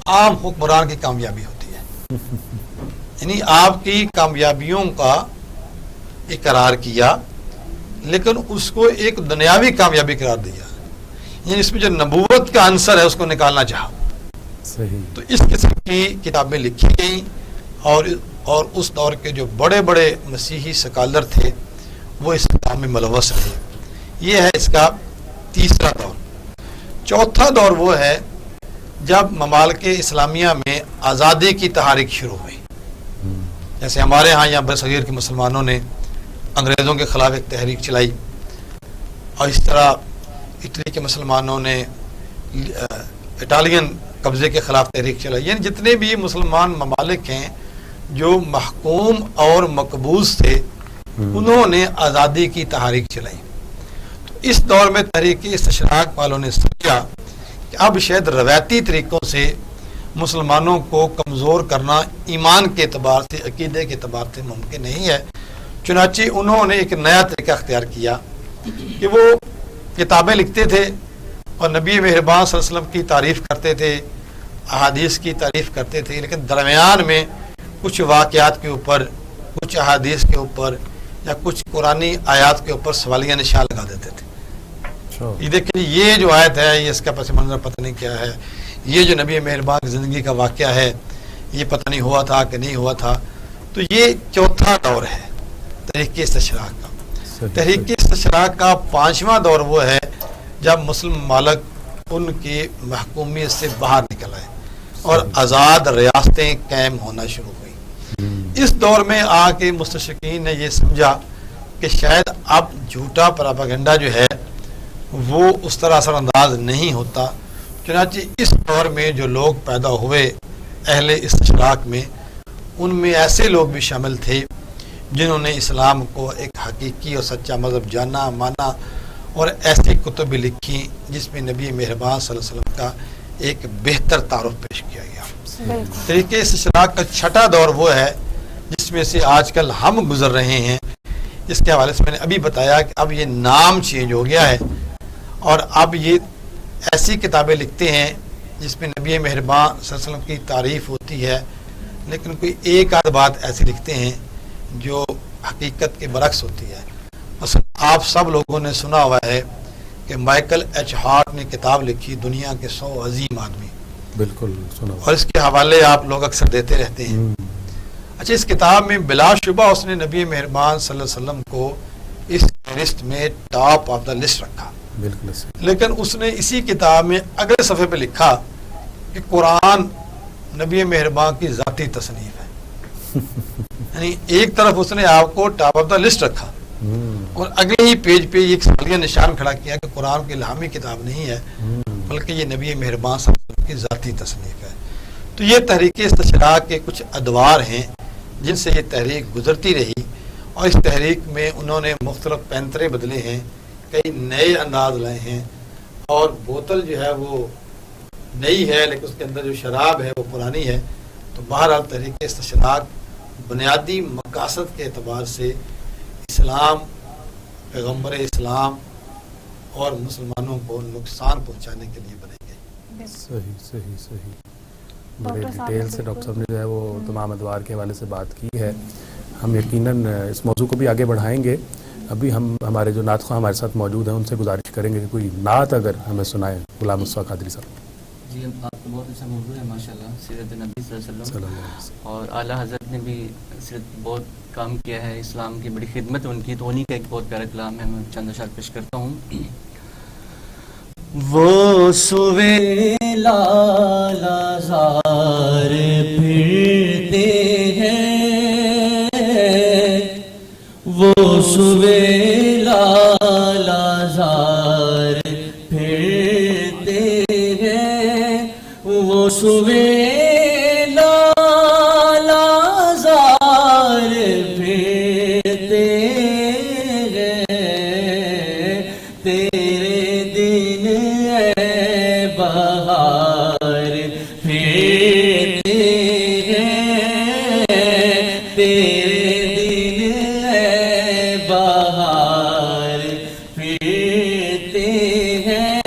عام حکمران کی کامیابی ہوتی ہے. یعنی آپ کی کامیابیوں کا اقرار کیا لیکن اس کو ایک دنیاوی کامیابی قرار دیا، یعنی اس میں جو نبوت کا عنصر ہے اس کو نکالنا چاہا. تو اس قسم کی کتابیں لکھی گئیں اور اس دور کے جو بڑے بڑے مسیحی سکالر تھے وہ اس کام میں ملوث رہے. یہ ہے اس کا تیسرا دور. چوتھا دور وہ ہے جب ممالک اسلامیہ میں آزادی کی تحریک شروع ہوئی. جیسے ہمارے ہاں یہاں برصغیر کے مسلمانوں نے انگریزوں کے خلاف ایک تحریک چلائی اور اس طرح اٹلی کے مسلمانوں نے اٹالین قبضے کے خلاف تحریک چلائی. یعنی جتنے بھی مسلمان ممالک ہیں جو محکوم اور مقبوض تھے انہوں نے آزادی کی تحریک چلائی. تو اس دور میں تحریک استشراق والوں نے سمجھا کہ اب شاید روایتی طریقوں سے مسلمانوں کو کمزور کرنا ایمان کے اعتبار سے، عقیدے کے اعتبار سے ممکن نہیں ہے۔ چنانچہ انہوں نے ایک نیا طریقہ اختیار کیا کہ وہ کتابیں لکھتے تھے اور نبی مہربان صلی اللہ علیہ وسلم کی تعریف کرتے تھے، احادیث کی تعریف کرتے تھے، لیکن درمیان میں کچھ واقعات کے اوپر، کچھ احادیث کے اوپر یا کچھ قرآنی آیات کے اوپر سوالیہ نشان لگا دیتے تھے۔ یہ دیکھیں یہ جو آیت ہے، یہ اس کا پس منظر پتہ نہیں کیا ہے، یہ جو نبی مہربان کی زندگی کا واقعہ ہے یہ پتہ نہیں ہوا تھا کہ نہیں ہوا تھا۔ تو یہ چوتھا دور ہے تحریک استشراق کا۔ تحریک استشراق کا 5واں دور وہ ہے جب مسلم ممالک ان کی محکومیت سے باہر نکل آئے اور آزاد ریاستیں قائم ہونا شروع ہوئی۔ اس دور میں آ کے مستشرقین نے یہ سمجھا کہ شاید اب جھوٹا پراپیگنڈا جو ہے وہ اس طرح اثر انداز نہیں ہوتا۔ چنانچہ اس دور میں جو لوگ پیدا ہوئے اہل استشراق میں، ان میں ایسے لوگ بھی شامل تھے جنہوں نے اسلام کو ایک حقیقی اور سچا مذہب جانا مانا اور ایسی کتب بھی لکھی جس میں نبی مہربان صلی اللہ علیہ وسلم کا ایک بہتر تعارف پیش کیا گیا۔ طریقے استشراق کا 6واں دور وہ ہے جس میں سے آج کل ہم گزر رہے ہیں۔ اس کے حوالے سے میں نے ابھی بتایا کہ اب یہ نام چینج ہو گیا ہے اور اب یہ ایسی کتابیں لکھتے ہیں جس میں نبی مہربان صلی اللہ علیہ وسلم کی تعریف ہوتی ہے، لیکن کوئی ایک آدھ بات ایسی لکھتے ہیں جو حقیقت کے برعکس ہوتی ہے۔ مثلا آپ سب لوگوں نے سنا ہوا ہے کہ مائیکل ایچ ہارٹ نے کتاب لکھی دنیا کے 100 عظیم آدمی، بالکل سنا، اور اس کے حوالے آپ لوگ اکثر دیتے رہتے ہیں۔ اچھا، اس کتاب میں بلا شبہ اس نے نبی مہربان صلی اللہ علیہ وسلم کو اس لسٹ میں ٹاپ آف دا لسٹ رکھا، بالکل، لیکن اس نے اسی کتاب میں اگلے صفحے پہ لکھا کہ قرآن نبی مہربان کی ذاتی تصنیف ہے۔ یعنی ایک طرف اس نے آپ کو ٹاپ آف دا لسٹ رکھا اور اگلے ہی پیج پہ ایک سوالیہ نشان کھڑا کیا کہ قرآن کی الہامی کتاب نہیں ہے بلکہ یہ نبی مہربان صلی اللہ علیہ وسلم کی ذاتی تصنیف ہے۔ تو یہ تحریک استشراق کے کچھ ادوار ہیں جن سے یہ تحریک گزرتی رہی، اور اس تحریک میں انہوں نے مختلف پینترے بدلے ہیں، کئی نئے انداز لائے ہیں، اور بوتل جو ہے وہ نئی ہے لیکن اس کے اندر جو شراب ہے وہ پرانی ہے۔ تو بہرحال تحریک استشراق بنیادی مقاصد کے اعتبار سے اسلام، پیغمبر اسلام اور مسلمانوں کو نقصان پہنچانے کے لیے بنائی گئی۔ صحیح بڑے ڈیٹیل سے ڈاکٹر صاحب نے جو ہے وہ تمام ادوار کے حوالے سے بات کی ہے۔ ہم یقیناً اس موضوع کو بھی آگے بڑھائیں گے۔ ابھی ہم ہمارے جو نعت خواہ ہمارے ساتھ موجود ہیں ان سے گزارش کریں گے کہ کوئی نعت اگر ہمیں سنائیں غلام مصطفیٰ قادری صاحب۔ جی، آپ کو بہت اچھا موضوع ہے ماشاءاللہ، سیرت نبی صلی اللہ علیہ وسلم، اور اعلیٰ حضرت نے بھی سیرت بہت کام کیا ہے، اسلام کی بڑی خدمت ان کی، تو انہی کا ایک بہت پیارا کلام ہے، میں چند اشعار پیش کرتا ہوں۔ وہ سویلا لازار پھرتے ہیں، وہ سویلا لازار پھرتے ہیں، وہ سویلا لازار پھرتے ہیں، تیرے دن اے بہار پھرتے ہیں، تیرے دن اے بہار پھرتے ہیں،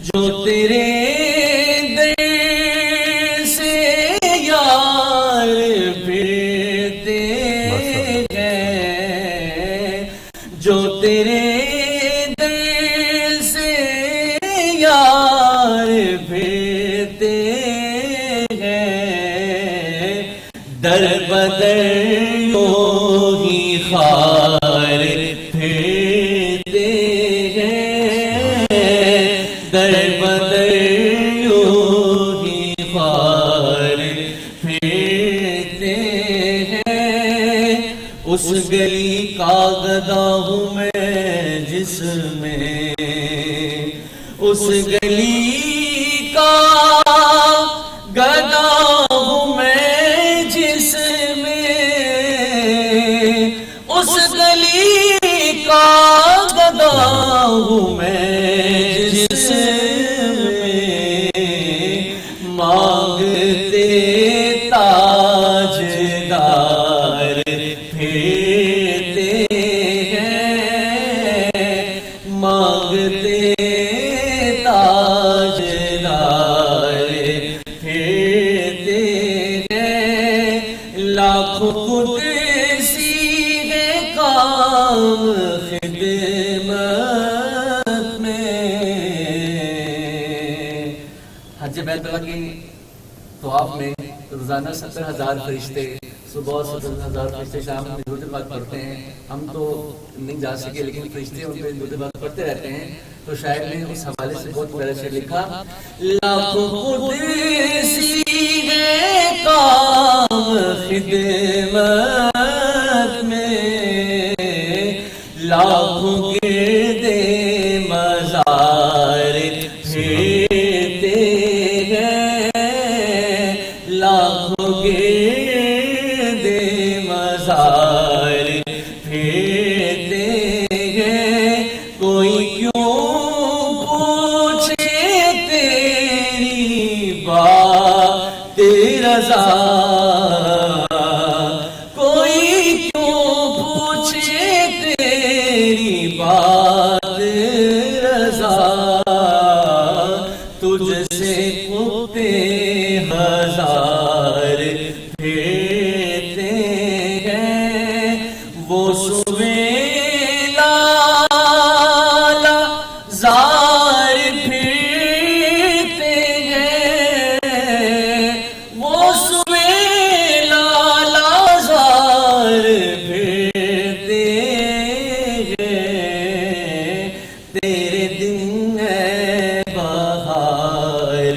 جو تیرے در سے یار پھرتے ہیں، جو تیرے در سے یار پھرتے ہیں، در بدر یوں ہی خار پھرتے ہیں، در بدر یوں ہی خار پھرتے ہیں، اس گلی کا گدا ہوں میں جس میں، اس گلی کا گدا ہوں میں جس میں، اس گلی کا گدا ہوں میں جس مانگتے تاجدار پھرتے ہیں لاکھوں قدسی ہے کام خدمت میں. حج بیت اللہ کی طواف میں روزانہ 70,000 فرشتے صبح اور 70,000 فرشتے شام میں درود پاک پڑھتے ہیں. ہم تو نہیں جا سکے لیکن فرشتے ان پہ درود پاک پڑھتے رہتے ہیں. تو شاعر نے اس حوالے سے بہت پیارا شعر لکھا. لاکھوں قدسی ہے کام خدمت میں لاکھوں گردے مزار پھرتے ہیں لاکھوں گردے مزار پھرتے ہیں. کوئی کیوں پوچھے تیری بات رضا کوئی کیوں پوچھے تیری بات رضا تجھ سے کتے ہزار پھرتے ہیں وہ سویلا زار پھرتے ہیں وہ سویلا زار پھرتے ہیں. تیرے دن ہے بہار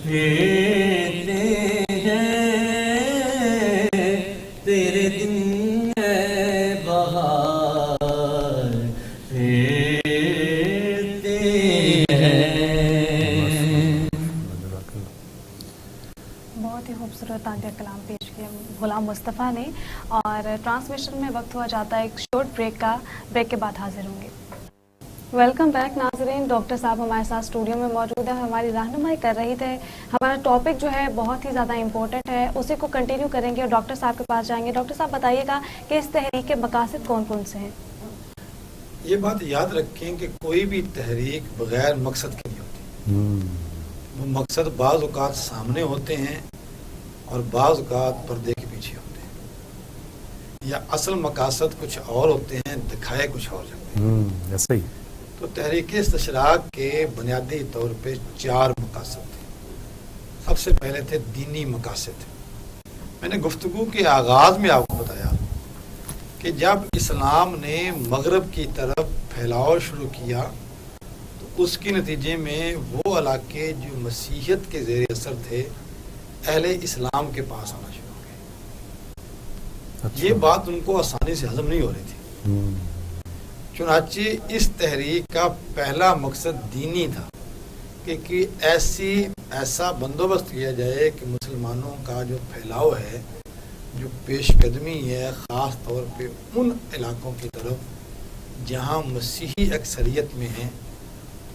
پھرتے ہیں تیرے دن ہے بہار پھرتے ہیں. بہت ہی خوبصورت آگے کلام پیش کیا غلام مصطفیٰ نے. اور ٹرانسمیشن میں وقت ہوا جاتا ہے ایک شارٹ بریک کا. بریک کے بعد حاضر ہوں گے. ویلکم بیک ناظرین. ڈاکٹر صاحب ہمارے ساتھ اسٹوڈیو میں موجود ہے, ہماری رہنمائی کر رہی تھے. ہمارا ٹاپک جو ہے بہت ہی زیادہ امپورٹنٹ ہے, اسی کو کنٹینیو کریں گے اور ڈاکٹر صاحب کے پاس جائیں گے. ڈاکٹر صاحب بتائیے گا کہ اس تحریک کے مقاصد کون کون سے ہیں؟ یہ بات یاد رکھیں کہ کوئی بھی تحریک بغیر مقصد کے نہیں ہوتی. وہ مقصد بعض اوقات سامنے ہوتے ہیں اور بعض اوقات پردے کے پیچھے ہوتے ہیں, یا اصل مقاصد کچھ اور ہوتے ہیں, دکھائے کچھ اور جاتے ہیں. ایسا ہی. تو تحریک استشراق کے بنیادی طور پہ 4 مقاصد تھے. سب سے پہلے تھے دینی مقاصد. میں نے گفتگو کے آغاز میں آپ کو بتایا کہ جب اسلام نے مغرب کی طرف پھیلاؤ شروع کیا تو اس کے نتیجے میں وہ علاقے جو مسیحیت کے زیر اثر تھے اہل اسلام کے پاس آنا شروع ہو گئے. یہ بات ان کو آسانی سے ہضم نہیں ہو رہی تھی. چنانچہ اس تحریک کا پہلا مقصد دینی تھا کہ ایسا بندوبست کیا جائے کہ مسلمانوں کا جو پھیلاؤ ہے, جو پیش قدمی ہے, خاص طور پہ ان علاقوں کی طرف جہاں مسیحی اکثریت میں ہیں,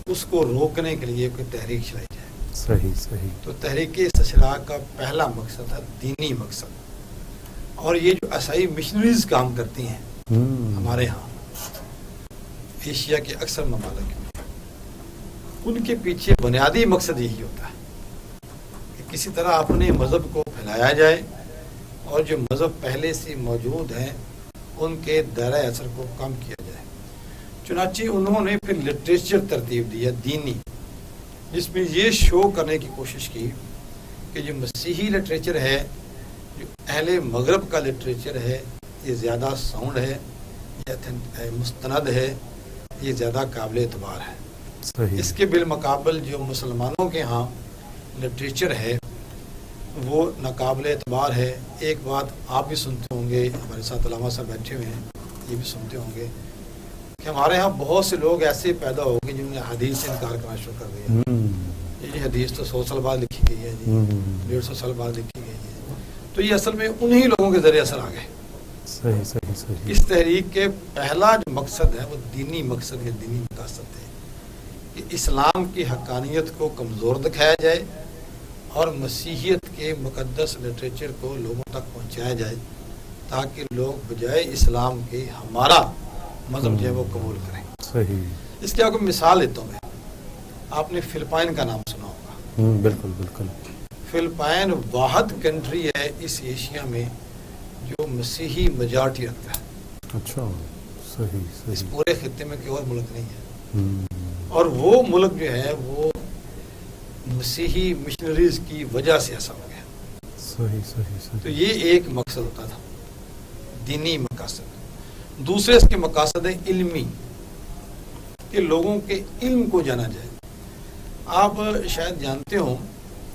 اس کو روکنے کے لیے کوئی تحریک چلائی جائے. صحیح. تو تحریک استشراق کا پہلا مقصد ہے دینی مقصد. اور یہ جو عیسائی مشنریز کام کرتی ہیں ہمارے ہاں ایشیا کے اکثر ممالک میں, ان کے پیچھے بنیادی مقصد یہی ہوتا ہے کہ کسی طرح اپنے مذہب کو پھیلایا جائے اور جو مذہب پہلے سے موجود ہیں ان کے دائرہ اثر کو کم کیا جائے. چنانچہ انہوں نے پھر لٹریچر ترتیب دیا دینی, جس میں یہ شو کرنے کی کوشش کی کہ جو مسیحی لٹریچر ہے, جو اہل مغرب کا لٹریچر ہے, یہ زیادہ ساؤنڈ ہے, یہ مستند ہے, یہ زیادہ قابل اعتبار ہے. اس کے بالمقابل جو مسلمانوں کے ہاں لٹریچر ہے وہ ناقابل اعتبار ہے. ایک بات آپ بھی سنتے ہوں گے, ہمارے ساتھ علامہ صاحب بیٹھے ہوئے ہیں, یہ بھی سنتے ہوں گے کہ ہمارے ہاں بہت سے لوگ ایسے پیدا ہو گئے جنہوں نے حدیث سے انکار کرنا شروع کر دیا. یہ حدیث تو 100 سال بعد لکھی گئی ہے جی, 150 سال بعد لکھی گئی ہے. تو یہ اصل میں انہی لوگوں کے ذریعے اثر آ گئے. صحیح. اس تحریک کے پہلا جو مقصد ہے وہ دینی مقصد ہے, دینی مقاصد ہے کہ اسلام کی حقانیت کو کمزور دکھایا جائے اور مسیحیت کے مقدس لٹریچر کو لوگوں تک پہنچایا جائے تاکہ لوگ بجائے اسلام کے ہمارا مذہب جو ہے وہ قبول کریں. صحیح. اس کی آپ کو مثال دیتا ہوں میں. آپ نے فلپائن کا نام سنا ہوگا. بالکل بالکل. فلپائن واحد کنٹری ہے اس ایشیا میں جو مسیحی میجارٹی رکھتا ہے. اچھا صحیح اس صحیح. پورے خطے میں کوئی اور ملک نہیں ہے. اور وہ ملک جو ہے وہ مسیحی مشنریز کی وجہ سے ایسا ہو گیا. صحیح صحیح تو صحیح. یہ ایک مقصد ہوتا تھا دینی مقاصد. دوسرے اس کے مقاصد ہیں علمی کہ لوگوں کے علم کو جانا جائے. آپ شاید جانتے ہوں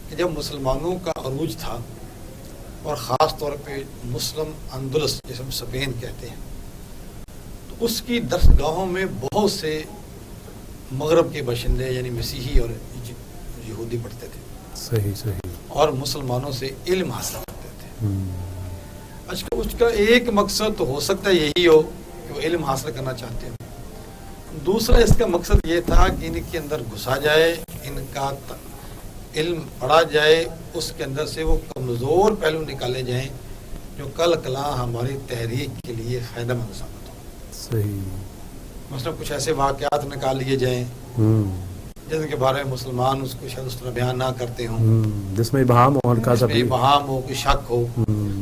کہ جب مسلمانوں کا عروج تھا اور خاص طور پہ مسلم اندلس جسے ہم اسپین کہتے ہیں تو اس کی درسگاہوں میں بہت سے مغرب کے باشندے یعنی مسیحی اور یہودی پڑھتے تھے. صحیح صحیح. اور مسلمانوں سے علم حاصل کرتے تھے. اچھا اس کا ایک مقصد تو ہو سکتا ہے یہی ہو کہ وہ علم حاصل کرنا چاہتے ہوں. دوسرا اس کا مقصد یہ تھا کہ ان کے اندر گھسا جائے, ان کا علم پڑھا جائے, اس کے اندر سے وہ کمزور پہلو نکالے جائیں جو کل کلاں ہماری تحریک کے لیے فائدہ مند ثابت ہو. صحیح. مثلا کچھ ایسے واقعات نکال لیے جائیں جن کے بارے میں مسلمان اس کو شاید اس طرح بیان نہ کرتے ہوں, جس میں ابہام ہو, ان کا جس میں ابہام ہو, کوئی شک ہو,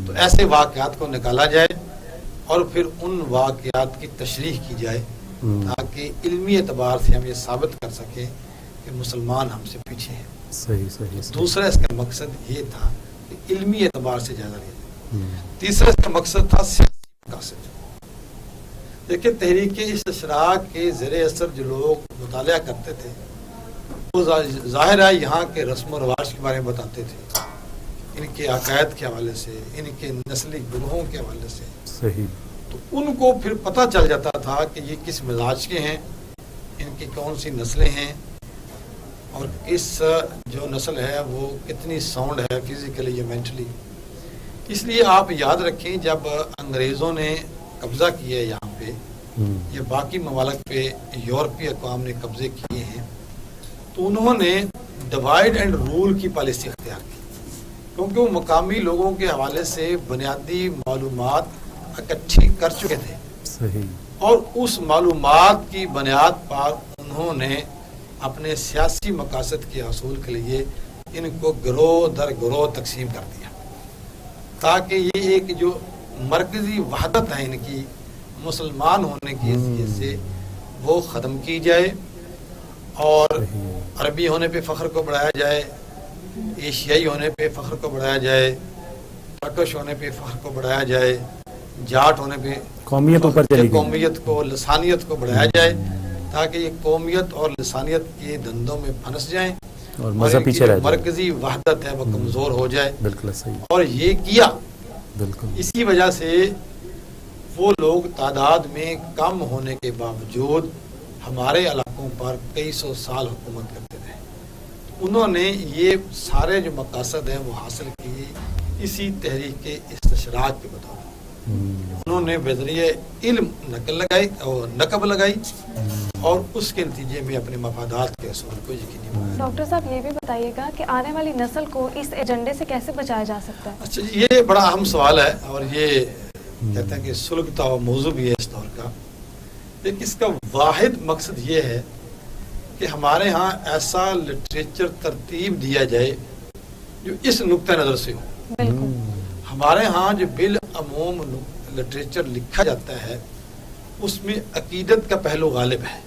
تو ایسے واقعات کو نکالا جائے اور پھر ان واقعات کی تشریح کی جائے تاکہ علمی اعتبار سے ہم یہ ثابت کر سکیں کہ مسلمان ہم سے پیچھے ہیں. صحیح صحیح. دوسرا اس کا مقصد یہ تھا کہ علمی اعتبار سے جائزہ لیا جائے. تیسرا اس کا مقصد تھا سیاسی مقاصد. دیکھیں تحریک استشراق کے زیر اثر جو لوگ مطالعہ کرتے تھے وہ ظاہر ہے یہاں کے رسم و رواج کے بارے میں بتاتے تھے, ان کے عقائد کے حوالے سے, ان کے نسلی گروہوں کے حوالے سے. صحیح. تو ان کو پھر پتہ چل جاتا تھا کہ یہ کس مزاج کے ہیں, ان کی کون سی نسلیں ہیں اور اس جو نسل ہے وہ کتنی ساؤنڈ ہے فزیکلی یا مینٹلی. اس لیے آپ یاد رکھیں جب انگریزوں نے قبضہ کیا ہے یہاں پہ یا باقی ممالک پہ یورپی اقوام نے قبضے کیے ہیں تو انہوں نے ڈیوائڈ اینڈ رول کی پالیسی اختیار کی کیونکہ وہ مقامی لوگوں کے حوالے سے بنیادی معلومات اکٹھی کر چکے تھے. صحیح. اور اس معلومات کی بنیاد پر انہوں نے اپنے سیاسی مقاصد کے حصول کے لیے ان کو گروہ در گروہ تقسیم کر دیا تاکہ یہ ایک جو مرکزی وحدت ہے ان کی مسلمان ہونے کی حیثیت سے وہ ختم کی جائے اور عربی ہونے پہ فخر کو بڑھایا جائے, ایشیائی ہونے پہ فخر کو بڑھایا جائے, ترکش ہونے پہ فخر کو بڑھایا جائے, جاٹ ہونے پہ قومیت کو لسانیت کو بڑھایا جائے تاکہ یہ قومیت اور لسانیت کے دندوں میں پھنس جائیں اور مذہب پیچھے رہ جائے, مرکزی وحدت ہے وہ کمزور ہو جائے. بالکل صحیح. اور یہ کیا بالکل. اسی وجہ سے وہ لوگ تعداد میں کم ہونے کے باوجود ہمارے علاقوں پر کئی سو سال حکومت کرتے رہے. انہوں نے یہ سارے جو مقاصد ہیں وہ حاصل کیے اسی تحریک استشراق کے بطور. انہوں نے بذریعہ علم نقب لگائی اور اس کے نتیجے میں اپنے مفادات کے اصول کو یقینی بنایا. ڈاکٹر صاحب یہ بھی بتائیے گا کہ آنے والی نسل کو اس ایجنڈے سے کیسے بچایا جا سکتا ہے؟ اچھا یہ بڑا اہم سوال ہے اور یہ کہتے ہیں کہ سلگتا ہوا موضوع بھی ہے اس دور کا. لیکن اس کا واحد مقصد یہ ہے کہ ہمارے ہاں ایسا لٹریچر ترتیب دیا جائے جو اس نقطہ نظر سے ہو. بالکل. ہمارے ہاں جو بالعموم لٹریچر لکھا جاتا ہے اس میں عقیدت کا پہلو غالب ہے.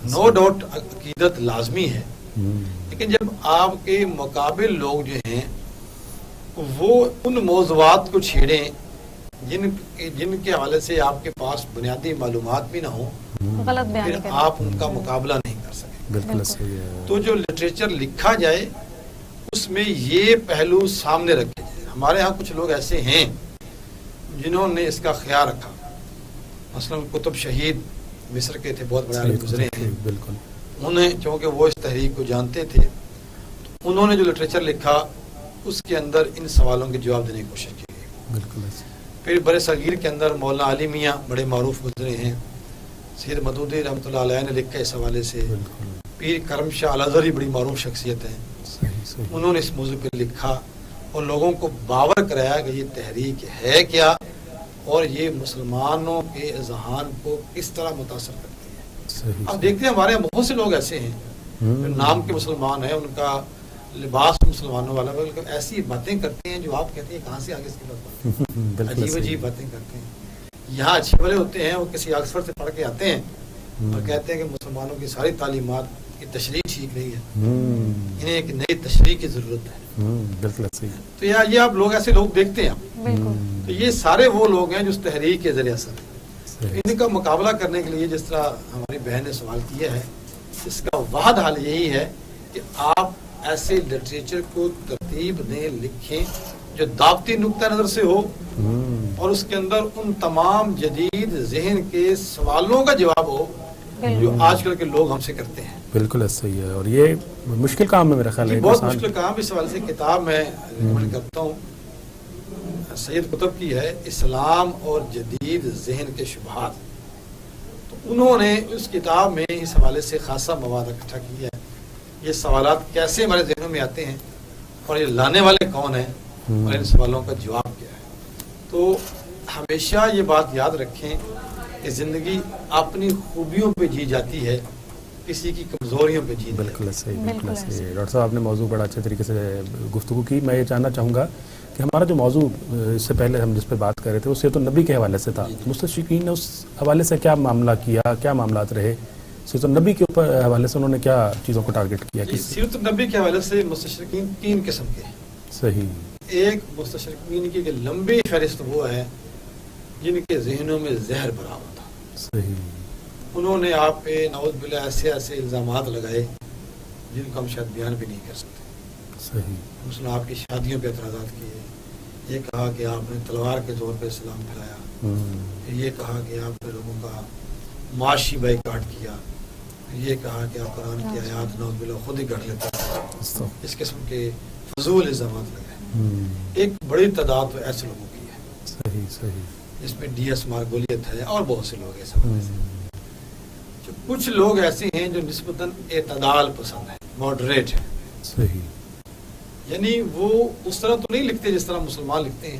نو ڈاؤٹ عقیدت لازمی ہے لیکن جب آپ کے مقابل لوگ جو ہیں وہ ان موضوعات کو چھیڑیں جن کے حوالے سے آپ کے پاس بنیادی معلومات بھی نہ ہوں, غلط بیان پھر آپ ان کا مقابلہ نہیں کر سکیں. بالکل صحیح ہے. تو جو لٹریچر لکھا جائے اس میں یہ پہلو سامنے رکھے جائے. ہمارے ہاں کچھ لوگ ایسے ہیں جنہوں نے اس کا خیال رکھا. مثلا قطب شہید مصر کے تھے, بہت بڑے عالم گزرے ہیں. بالکل. انہیں چونکہ وہ اس تحریک کو جانتے تھے انہوں نے جو لٹریچر لکھا اس کے اندر ان سوالوں کے جواب دینے کی کوشش کی گئی. بالکل. پھر برے صغیر کے اندر مولانا علی میاں بڑے معروف گزرے ہیں. سید مدودی رحمۃ اللہ علیہ نے لکھا اس حوالے سے. پیر کرم شاہ الازہری بڑی معروف شخصیت ہیں, انہوں نے اس موضوع پہ لکھا اور لوگوں کو باور کرایا کہ یہ تحریک ہے کیا اور یہ مسلمانوں کے اذہان کو کس طرح متاثر کرتی ہے. اب دیکھتے ہیں ہمارے یہاں بہت سے لوگ ایسے ہیں جو نام کے مسلمان ہیں، ان کا لباس مسلمانوں والا، ایسی باتیں کرتے ہیں جو آپ کہتے ہیں کہاں سے آگے اس کی بات، عجیب عجیب باتیں کرتے ہیں. یہاں اچھے بڑے ہوتے ہیں، وہ کسی آکسفورڈ سے پڑھ کے آتے ہیں اور کہتے ہیں کہ مسلمانوں کی ساری تعلیمات کی تشریح ٹھیک نہیں ہے، انہیں ایک نئی تشریح کی ضرورت ہے. بالکل صحیح. تو یہ آپ لوگ ایسے لوگ دیکھتے ہیں. تو یہ سارے وہ لوگ ہیں جو اس تحریک کے ذریعے اثر ہیں. ان کا مقابلہ کرنے کے لیے جس طرح ہماری بہن نے سوال کیا ہے، اس کا واحد حل یہی ہے کہ آپ ایسے لٹریچر کو ترتیب دیں، لکھیں جو دعوتی نقطہ نظر سے ہو اور اس کے اندر ان تمام جدید ذہن کے سوالوں کا جواب ہو جو آج کل کے لوگ ہم سے کرتے ہیں. بالکل صحیح ہے، اور یہ مشکل کام ہے میرا خیال ہے. بہت مشکل کام. اس حوالے سے کتاب میں ریکمینڈ کرتا ہوں، سید قطب کی ہے، اسلام اور جدید ذہن کے شبہات. تو انہوں نے اس کتاب میں اس حوالے سے خاصا مواد اکٹھا کیا ہے. یہ سوالات کیسے ہمارے ذہنوں میں آتے ہیں اور یہ لانے والے کون ہیں اور ان سوالوں کا جواب کیا ہے. تو ہمیشہ یہ بات یاد رکھیں کہ زندگی اپنی خوبیوں پہ جی جاتی ہے، کسی کی کمزوریوں پہ جی. بالکل صحیح، بالکل صحیح. ڈاکٹر صاحب آپ نے موضوع بڑا اچھے طریقے سے گفتگو کی. میں یہ جاننا چاہوں گا کہ ہمارا جو موضوع اس سے پہلے ہم جس پہ بات کر رہے تھے وہ سیرت النبی کے حوالے سے تھا. مستشرقین نے اس حوالے سے کیا معاملہ کیا، کیا معاملات رہے؟ سیرت النبی کے اوپر حوالے سے انہوں نے کیا چیزوں کو ٹارگٹ کیا؟ سیرت النبی کے حوالے سے مستشرقین 3 قسم کے ہیں. صحیح. ایک مستشرقین کی لمبی فہرست وہ ہے جن کے ذہنوں میں زہر بھرا ہوا تھا. صحیح. انہوں نے آپ پہ نعوذ باللہ ایسے ایسے الزامات لگائے جن کو ہم شاید بیان بھی نہیں کر سکتے. صحیح. مثلا آپ کی شادیوں پہ اعتراضات کیے، یہ کہا کہ آپ نے تلوار کے زور پہ اسلام پھیلایا، یہ کہا کہ آپ نے لوگوں کا معاشی بائیکاٹ کیا، یہ کہا کہ آپ قرآن کی آیات نعوذ باللہ خود ہی گھڑ لیتے ہیں. اس قسم کے فضول الزامات لگائے. ایک بڑی تعداد تو ایسے لوگوں کی ہے. صحیح صحیح. جس میں ڈی ایس مارگولیت ہے اور بہت سے لوگ ایسے حوالے سے. کچھ لوگ ایسے ہیں جو نسبتاً اعتدال پسند ہیں، ماڈریٹ ہیں. صحیح. یعنی وہ اس طرح تو نہیں لکھتے جس طرح مسلمان لکھتے ہیں،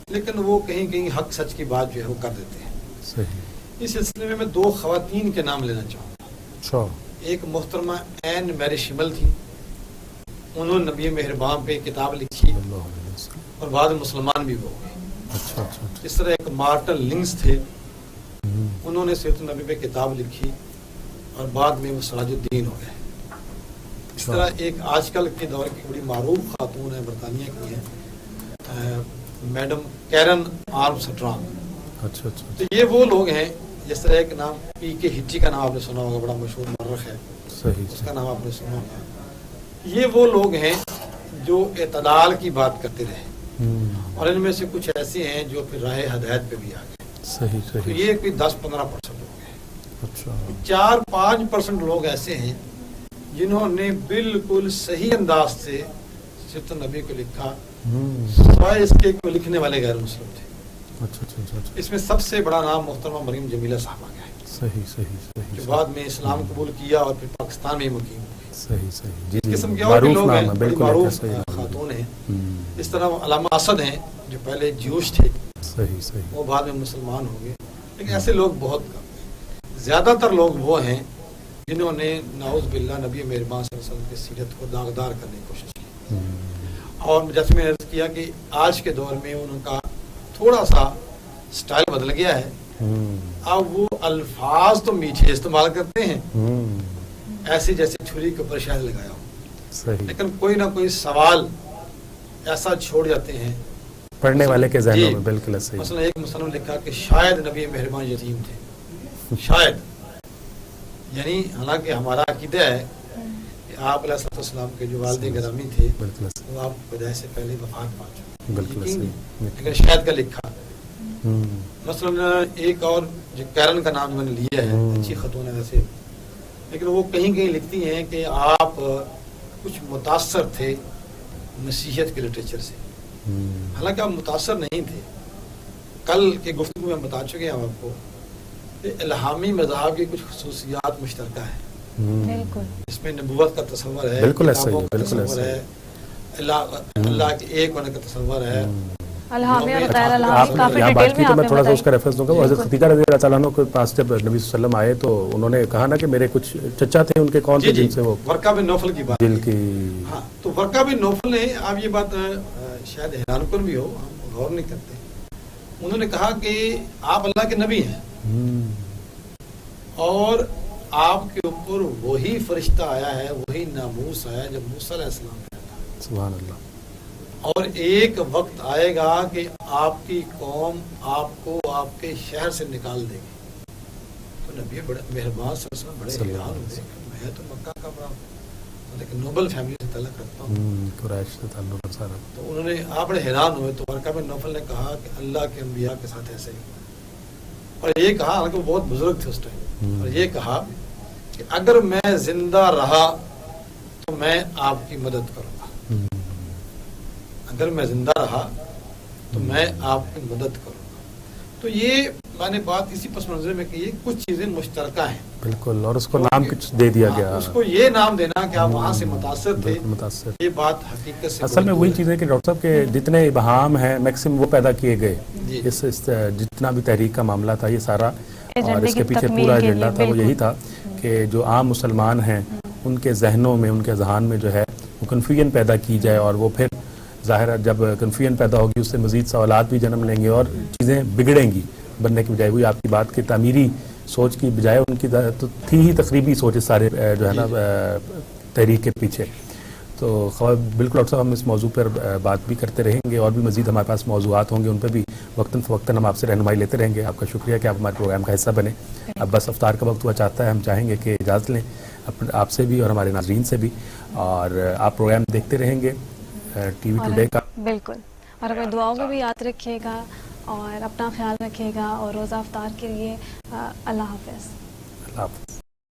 لیکن وہ کہیں کہیں حق سچ کی بات جو ہے وہ کر دیتے ہیں. صحیح. اس سلسلے میں 2 خواتین کے نام لینا چاہوں گا. اچھا. ایک محترمہ این میری شمل تھی، انہوں نے نبی مہربان پہ کتاب لکھی اور بعد مسلمان بھی ہو گئے. اچھا. اس طرح ایک مارٹن لنگس تھے، انہوں نے سیرت النبی پہ کتاب لکھی اور بعد میں وہ سراج الدین ہو گئے. اس طرح ایک آج کل کے دور کی بڑی معروف خاتون ہے، برطانیہ کی ہیں، میڈم کیرن آرمسٹرانگ. اچھا. تو یہ وہ لوگ ہیں. جس طرح ایک نام پی کے ہچی کا نام آپ نے سنا ہوگا، بڑا مشہور مورخ ہے. صحیح. اس کا نام آپ نے سنا ہوگا. یہ وہ لوگ ہیں جو اعتدال کی بات کرتے رہے اور ان میں سے کچھ ایسے ہیں جو پھر راہ ہدایت پہ بھی آ گئے. صحیح. تو یہ کوئی 10-15% لوگ ہیں. اچھا. 4-5% لوگ ایسے ہیں جنہوں نے بالکل صحیح انداز سے سیرت النبی کو لکھا، سوائے اس کے لکھنے والے غیر مسلم تھے. اچھا. اس میں سب سے بڑا نام محترمہ مریم جمیلہ صاحبہ کا ہے. صحیح. جو بعد میں اسلام قبول کیا اور پھر پاکستان میں مقیم ہوئی. صحیح. اس قسم کے اور بھی لوگ ہیں، بڑی معروف خاتون ہیں. اس طرح علامہ اسد ہیں جو پہلے جیوش تھے، صحیح. وہ بعد میں مسلمان ہو گئے. لیکن ایسے لوگ بہت کم ہیں. زیادہ تر لوگ وہ ہیں جنہوں نے نعوذ باللہ نبی مہربان صلی اللہ علیہ وسلم کی سیرت کو داغدار کرنے کی کوشش کی. اور جیسے میں نے عرض کیا کہ آج کے دور میں ان کا تھوڑا سا سٹائل بدل گیا ہے. اب وہ الفاظ تو میٹھے استعمال کرتے ہیں، ایسے جیسے چھری کے اوپر شہد لگایا ہو. صحیح. لیکن کوئی نہ کوئی سوال ایسا چھوڑ جاتے ہیں پڑھنے والے کے ذہنوں میں. بالکل صحیح. مثلا ایک مسلم نے لکھا کہ شاید نبی مہربان یتیم تھے. شاید، یعنی حالانکہ ہمارا عقیدہ ہے کہ آپ علیہ السلام کے جو والد گرامی تھے وہ آپ پیدائش سے پہلے وفات پا چکے. بالکل صحیح. لیکن شاید کا لکھا. مثلا ایک اور جو کیرن کا نام میں نے لیا ہے، اچھی خاتون ہے ویسے، لیکن وہ کہیں کہیں لکھتی ہیں کہ آپ کچھ متاثر تھے مسیحیت کے لٹریچر سے. حالانکہ آپ متاثر نہیں تھے. کل کے گفتگو میں بتا چکے ہیں آپ کو کہ الہامی مذہب کی کچھ خصوصیات مشترکہ ہیں. اس میں نبوت کا تصور ہے، کتابوں کا تصور ہے، اللہ کے ایک ہونے کا تصور ہے، الحامیہ اور غیر آپ الحامی کافی یہاں ڈیٹیل بات کی میں تو آپ میں نے تھوڑا سا اس کا بتائی. ریفرنس دوں گا. وہ حضرت خدیجہ رضی اللہ تعالیٰ عنہ کے پاس جب نبی صلی اللہ علیہ وسلم آئے تو انہوں نے کہا نا کہ میرے کچھ چچا تھے, ان کے کون تھے جن سے وہ ورقہ بن نوفل کی بات دل کی. ہاں, تو ورقہ بن نوفل نے, آپ یہ بات شاید حیران کن بھی ہو, ہم غور نہیں کرتے, انہوں نے کہا کہ آپ اللہ کے نبی ہیں اور آپ کے اوپر وہی فرشتہ آیا ہے, وہی ناموس آیا جب موسیٰ علیہ السلام پہ آیا تھا. سبحان اللہ. اور ایک وقت آئے گا کہ آپ کی قوم آپ کو آپ کے شہر سے نکال دے گی. تو نبی بڑے مہربان صلی اللہ علیہ وسلم بڑے حیران ہوئے کہ میں تو مکہ کا بڑا لیکن نوبل فیملی سے تعلق رکھتا ہوں, قریش سے تعلق رکھتا ہوں. تو انہوں نے, آپ بڑے حیران ہوئے. تو ورقہ بن نوفل نے کہا کہ اللہ کے انبیاء کے ساتھ ایسے ہی, اور یہ کہا, حالانکہ وہ بہت بزرگ تھے اس ٹائم, اور یہ کہا کہ اگر میں زندہ رہا تو میں آپ کی مدد کروں گا, اگر میں زندہ رہا تو میں آپ کی مدد کروں گا. تو یہ میں نے بات اسی پس منظر میں کی, کچھ چیزیں مشترکہ ہیں بالکل, اور اس کو نام کچھ دے دیا گیا, اس کو یہ نام دینا کہ آپ وہاں سے متاثر تھے, متاثر. یہ بات حقیقت سے اصل میں وہی چیزیں کہ ڈاکٹر صاحب کے جتنے ابہام ہیں میکسیمم وہ پیدا کیے گئے, اس جتنا بھی تحریک کا معاملہ تھا یہ سارا, اور اس کے پیچھے پورا ایجنڈا تھا وہ یہی تھا کہ جو عام مسلمان ہیں ان کے ذہنوں میں, ان کے ذہان میں جو ہے وہ کنفیوژن پیدا کی جائے, اور وہ پھر ظاہر ہے جب کنفیوژن پیدا ہوگی اس سے مزید سوالات بھی جنم لیں گے اور چیزیں بگڑیں گی بننے کی بجائے. وہی آپ کی بات کی تعمیری سوچ کی بجائے ان کی تو تھی ہی تقریبی سوچ اس سارے جو ہے نا تحریک کے پیچھے. تو بالکل ڈاکٹر صاحب ہم اس موضوع پر بات بھی کرتے رہیں گے, اور بھی مزید ہمارے پاس موضوعات ہوں گے, ان پہ بھی وقتاً فوقتاً ہم آپ سے رہنمائی لیتے رہیں گے. آپ کا شکریہ کہ آپ ہمارے پروگرام کا حصہ بنے. اب بس افطار کا وقت ہوا چاہتا ہے, ہم چاہیں گے کہ اجازت لیں آپ سے بھی اور ہمارے ناظرین سے بھی, اور آپ پروگرام دیکھتے رہیں گے ٹی وی ٹوڈے کا. بالکل, اور اپنے دعاؤں میں بھی یاد رکھیے گا اور اپنا خیال رکھیے گا, اور روزہ افطار کے لیے اللہ حافظ. اللہ حافظ.